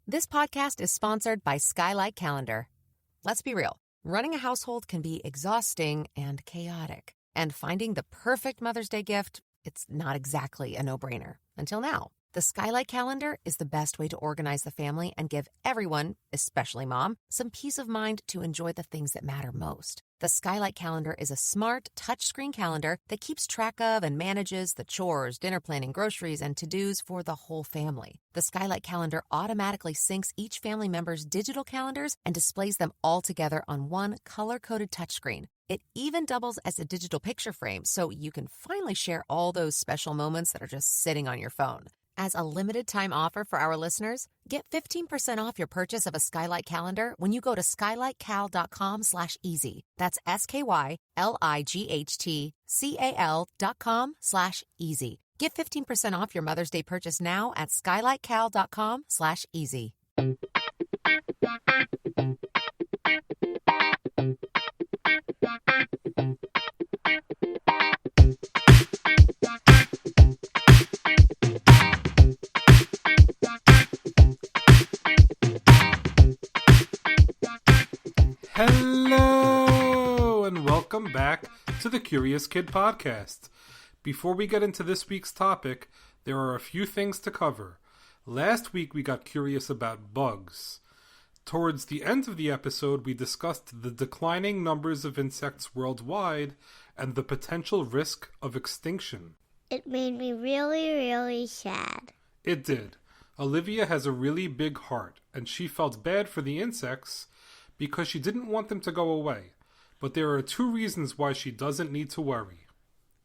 This podcast is sponsored by Skylight Calendar. Let's be real. Running a household can be exhausting and chaotic. And finding the perfect Mother's Day gift, it's not exactly a no-brainer. Until now. The Skylight Calendar is the best way to organize the family and give everyone, especially mom, some peace of mind to enjoy the things that matter most. The Skylight Calendar is a smart, touchscreen calendar that keeps track of and manages the chores, dinner planning, groceries, and to-dos for the whole family. The Skylight Calendar automatically syncs each family member's digital calendars and displays them all together on one color-coded touchscreen. It even doubles as a digital picture frame, so you can finally share all those special moments that are just sitting on your phone. As a limited-time offer for our listeners, get 15% off your purchase of a Skylight Calendar when you go to skylightcal.com/easy. That's SKYLIGHTCAL.com/easy. Get 15% off your Mother's Day purchase now at skylightcal.com/easy. Hello, and welcome back to the Curious Kid Podcast. Before we get into this week's topic, there are a few things to cover. Last week we got curious about bugs. Towards the end of the episode, we discussed the declining numbers of insects worldwide and the potential risk of extinction. It made me really sad. It did. Olivia has a really big heart, and she felt bad for the insects because she didn't want them to go away. But there are two reasons why she doesn't need to worry.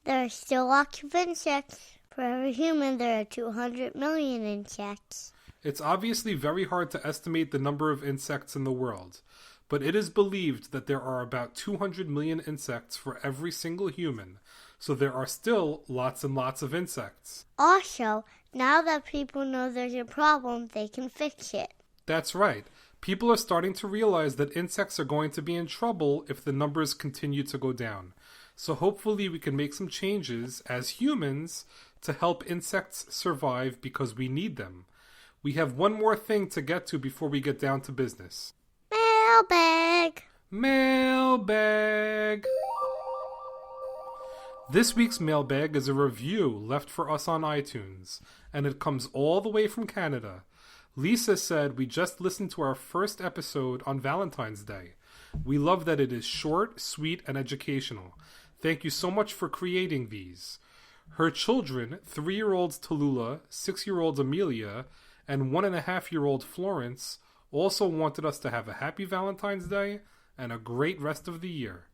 There are still lots of insects. For every human, there are 200 million insects. It's obviously very hard to estimate the number of insects in the world, but it is believed that there are about 200 million insects for every single human, so there are still lots and lots of insects. Also, now that people know there's a problem, they can fix it. That's right. People are starting to realize that insects are going to be in trouble if the numbers continue to go down. So hopefully we can make some changes as humans to help insects survive because we need them. We have one more thing to get to before we get down to business. Mailbag! Mailbag! This week's mailbag is a review left for us on iTunes, and it comes all the way from Canada. Lisa said, "We just listened to our first episode on Valentine's Day. We love that it is short, sweet, and educational. Thank you so much for creating these." Her children, 3-year-olds Tallulah, 6-year-old Amelia, and 1.5-year-old Florence, also wanted us to have a happy Valentine's Day and a great rest of the year.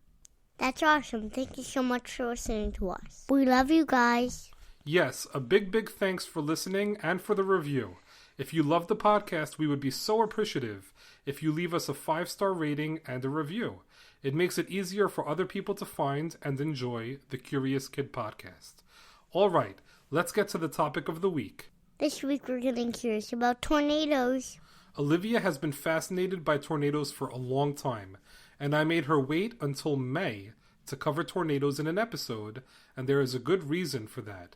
That's awesome. Thank you so much for listening to us. We love you guys. Yes, a big thanks for listening and for the review. If you love the podcast, we would be so appreciative if you leave us a 5-star rating and a review. It makes it easier for other people to find and enjoy the Curious Kid Podcast. All right, let's get to the topic of the week. This week we're getting curious about tornadoes. Olivia has been fascinated by tornadoes for a long time, and I made her wait until May to cover tornadoes in an episode, and there is a good reason for that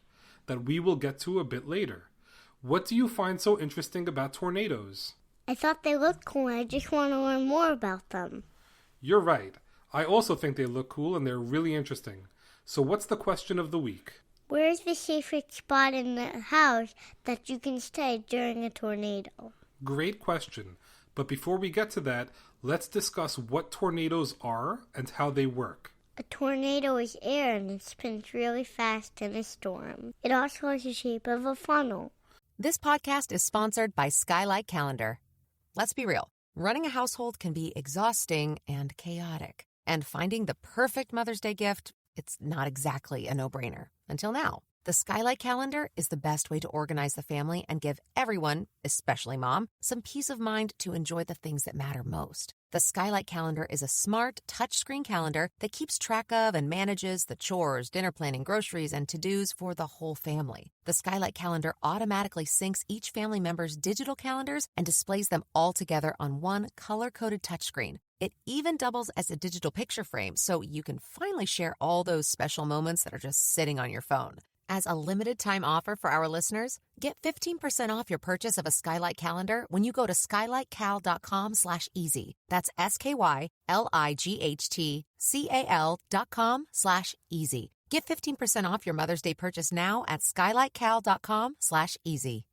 we will get to a bit later. What do you find so interesting about tornadoes? I thought they looked cool and I just want to learn more about them. You're right. I also think they look cool and they're really interesting. So what's the question of the week? Where is the safest spot in the house that you can stay during a tornado? Great question. But before we get to that, let's discuss what tornadoes are and how they work. A tornado is air and it spins really fast in a storm. It also has the shape of a funnel. This podcast is sponsored by Skylight Calendar. Let's be real. Running a household can be exhausting and chaotic. And finding the perfect Mother's Day gift, it's not exactly a no-brainer. Until now. The Skylight Calendar is the best way to organize the family and give everyone, especially mom, some peace of mind to enjoy the things that matter most. The Skylight Calendar is a smart, touchscreen calendar that keeps track of and manages the chores, dinner planning, groceries, and to-dos for the whole family. The Skylight Calendar automatically syncs each family member's digital calendars and displays them all together on one color-coded touchscreen. It even doubles as a digital picture frame, so you can finally share all those special moments that are just sitting on your phone. As a limited-time offer for our listeners, get 15% off your purchase of a Skylight calendar when you go to skylightcal.com/easy. That's SKYLIGHTCAL.com/easy. Get 15% off your Mother's Day purchase now at skylightcal.com/easy.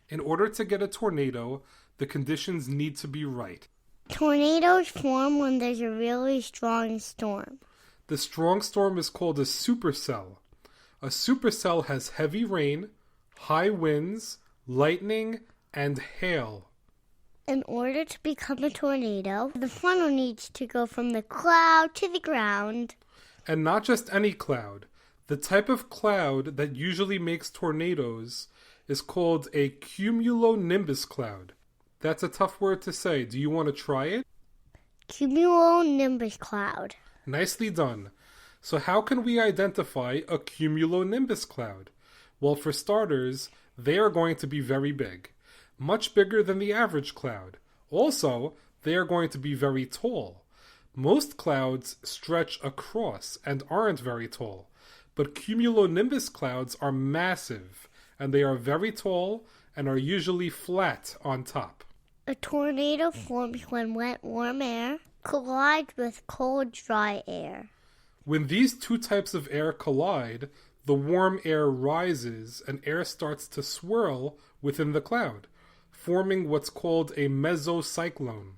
In order to get a tornado, the conditions need to be right. Tornadoes form when there's a really strong storm. The strong storm is called a supercell. A supercell has heavy rain, high winds, lightning, and hail. In order to become a tornado, the funnel needs to go from the cloud to the ground. And not just any cloud. The type of cloud that usually makes tornadoes is called a cumulonimbus cloud. That's a tough word to say. Do you want to try it? Cumulonimbus cloud. Nicely done. So how can we identify a cumulonimbus cloud? Well, for starters, they are going to be very big. Much bigger than the average cloud. Also, they are going to be very tall. Most clouds stretch across and aren't very tall. But cumulonimbus clouds are massive, and they are very tall and are usually flat on top. A tornado forms when wet, warm air collides with cold, dry air. When these two types of air collide, the warm air rises and air starts to swirl within the cloud, forming what's called a mesocyclone.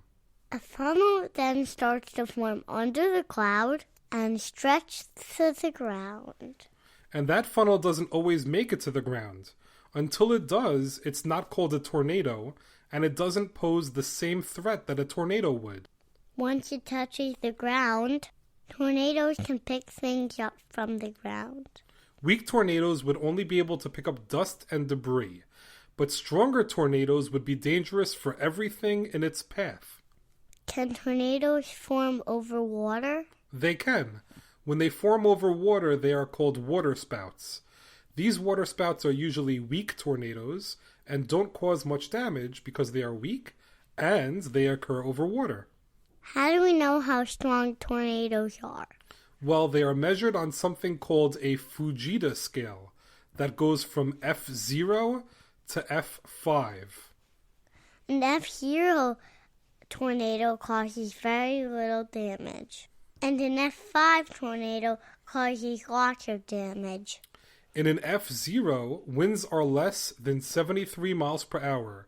A funnel then starts to form under the cloud and stretch to the ground. And that funnel doesn't always make it to the ground. Until it does, it's not called a tornado, and it doesn't pose the same threat that a tornado would. Once it touches the ground, tornadoes can pick things up from the ground. Weak tornadoes would only be able to pick up dust and debris, but stronger tornadoes would be dangerous for everything in its path. Can tornadoes form over water? They can. When they form over water, they are called waterspouts. These waterspouts are usually weak tornadoes and don't cause much damage because they are weak and they occur over water. How do we know how strong tornadoes are? Well, they are measured on something called a Fujita scale that goes from F0 to F5. An F0 tornado causes very little damage, and an F5 tornado causes lots of damage. In an F0, winds are less than 73 miles per hour,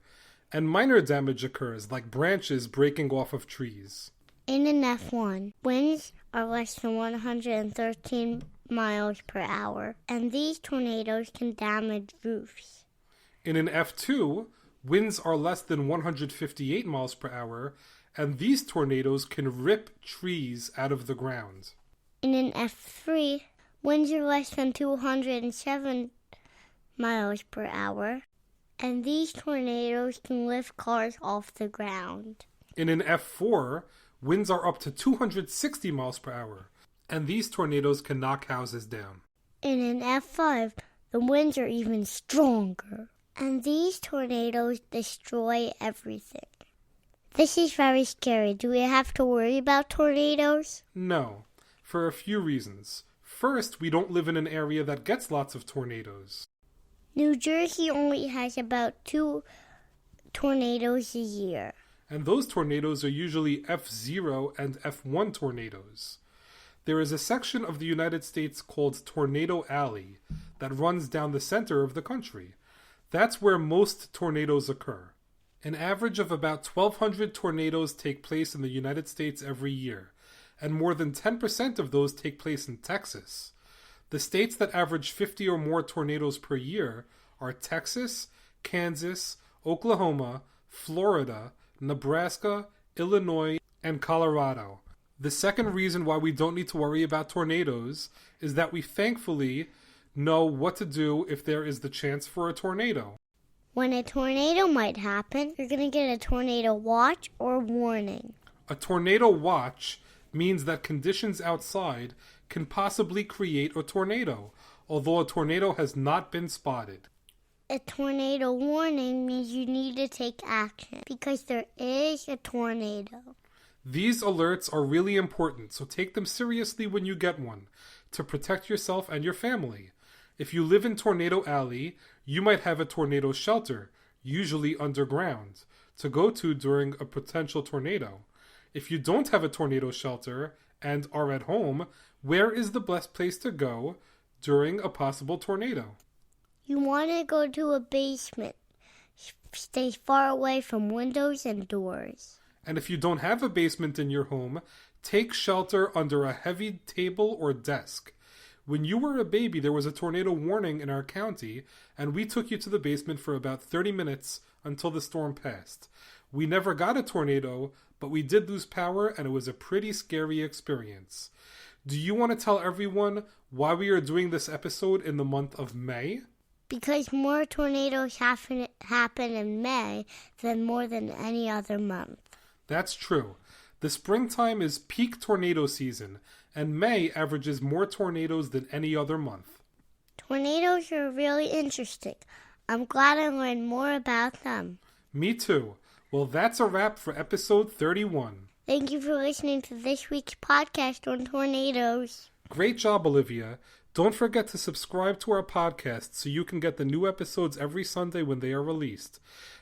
and minor damage occurs, like branches breaking off of trees. In an F1, winds are less than 113 miles per hour, and these tornadoes can damage roofs. In an F2, winds are less than 158 miles per hour, and these tornadoes can rip trees out of the ground. In an F3, winds are less than 207 miles per hour, and these tornadoes can lift cars off the ground. In an F4, winds are up to 260 miles per hour, and these tornadoes can knock houses down. In an F5, the winds are even stronger, and these tornadoes destroy everything. This is very scary. Do we have to worry about tornadoes? No, for a few reasons. First, we don't live in an area that gets lots of tornadoes. New Jersey only has about 2 tornadoes a year. And those tornadoes are usually F0 and F1 tornadoes. There is a section of the United States called Tornado Alley that runs down the center of the country. That's where most tornadoes occur. An average of about 1,200 tornadoes take place in the United States every year, and more than 10% of those take place in Texas. The states that average 50 or more tornadoes per year are Texas, Kansas, Oklahoma, Florida, Nebraska, Illinois, and Colorado. The second reason why we don't need to worry about tornadoes is that we thankfully know what to do if there is the chance for a tornado. When a tornado might happen, you're going to get a tornado watch or warning. A tornado watch means that conditions outside can possibly create a tornado, although a tornado has not been spotted. A tornado warning means you need to take action because there is a tornado. These alerts are really important, so take them seriously when you get one, to protect yourself and your family. If you live in Tornado Alley, you might have a tornado shelter, usually underground, to go to during a potential tornado. If you don't have a tornado shelter and are at home, where is the best place to go during a possible tornado? You want to go to a basement. Stay far away from windows and doors. And if you don't have a basement in your home, take shelter under a heavy table or desk. When you were a baby, there was a tornado warning in our county, and we took you to the basement for about 30 minutes until the storm passed. We never got a tornado, but we did lose power, and it was a pretty scary experience. Do you want to tell everyone why we are doing this episode in the month of May? Because more tornadoes happen in May than more than any other month. That's true. The springtime is peak tornado season, and May averages more tornadoes than any other month. Tornadoes are really interesting. I'm glad I learned more about them. Me too. Well, that's a wrap for episode 31. Thank you for listening to this week's podcast on tornadoes. Great job, Olivia. Don't forget to subscribe to our podcast so you can get the new episodes every Sunday when they are released.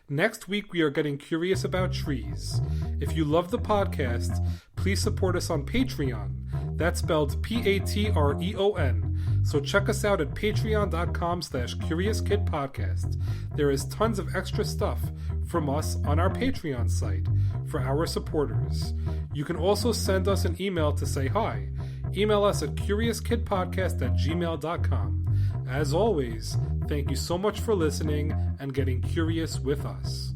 Next week, we are getting curious about trees. If you love the podcast, please support us on Patreon. That's spelled Patreon. So check us out at patreon.com/CuriousKidPodcast. There is tons of extra stuff from us on our Patreon site for our supporters. You can also send us an email to say hi. Email us at CuriousKidPodcast@gmail.com. As always, thank you so much for listening and getting curious with us.